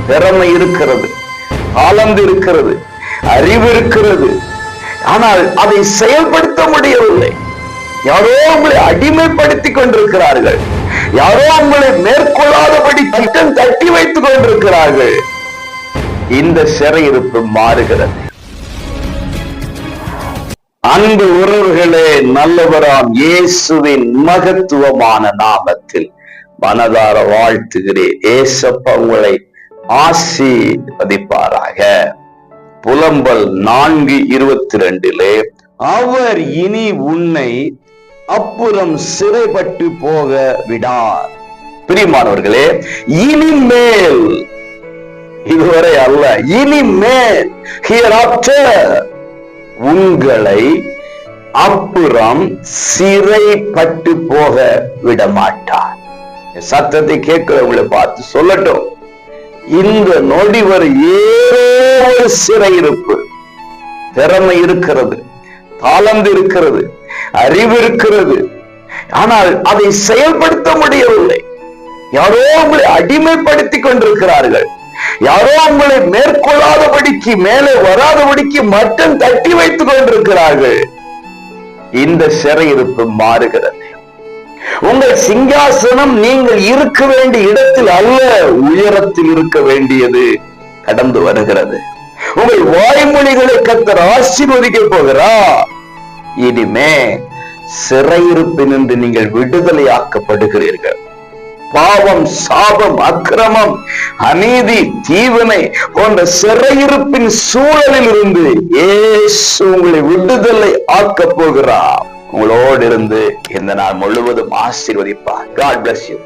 திறமை இருக்கிறது, ஆழந்து இருக்கிறது, அறிவு இருக்கிறது. ஆனால் அதை செயல்படுத்த முடியவில்லை. யாரோ உங்களை அடிமைப்படுத்திக் கொண்டிருக்கிறார்கள். யாரோ உங்களை மேற்கொள்ளாதபடி திட்டம் தட்டி வைத்துக் கொண்டிருக்கிறார்கள். இந்த சிறையிருப்பு மாறுகிறது. அன்பு உறவுகளே, நல்லவராம் இயேசுவின் மகத்துவமான நாமத்தில் மனதார வாழ்த்துகிறேன். ஏசப்பா உங்களை ஆசீர்வதிப்பாராக. புலம்பல் 4:22 அவர் இனி உன்னை அப்புறம் சிறைப்பட்டு போக விடார். பிரியமானவர்களே, இனிமேல், இதுவரை அல்ல, இனிமேல், ஹியர்ஆஃப்டர் உங்களை அப்புறம் சிறைப்பட்டு போக விடமாட்டார். சத்தத்தை கேட்கிறவங்களை பார்த்து சொல்லட்டும், இந்த நொடி வரை ஏதோ ஒரு சிறையிருப்பு. திறமை இருக்கிறது, தாளந்து இருக்கிறது, அறிவு இருக்கிறது, ஆனால் அதை செயல்படுத்த முடியவில்லை. யாரோ உங்களை அடிமைப்படுத்திக் கொண்டிருக்கிறார்கள். யாரோ உங்களை மேற்கொள்ளாதபடிக்கு, மேலே வராதபடிக்கு மட்டம் தட்டி வைத்துக் கொண்டிருக்கிறார்கள். இந்த சிறையிருப்பு மாறுகிறது. உங்கள் சிங்காசனம் நீங்கள் இருக்க வேண்டிய இடத்தில் அல்ல, உயரத்தில் இருக்க வேண்டியது கடந்து வருகிறது. உங்கள் வாய்மொழிகளை கர்த்தர் ஆசீர்வதிக்க போகிறார். இனிமே சிறையிருப்பினின்று நீங்கள் விடுதலையாக்கப்படுகிறீர்கள். பாவம், சாபம், அக்கிரமம், அநீதி, தீவினை போன்ற சிறையிருப்பின் சூழலில் இருந்து இயேசு உங்களை விடுதலை ஆக்க போகிறார். உங்களோடு இருந்து இந்த நாள் முழுவதும் ஆசீர்வதிப்பார். God bless you.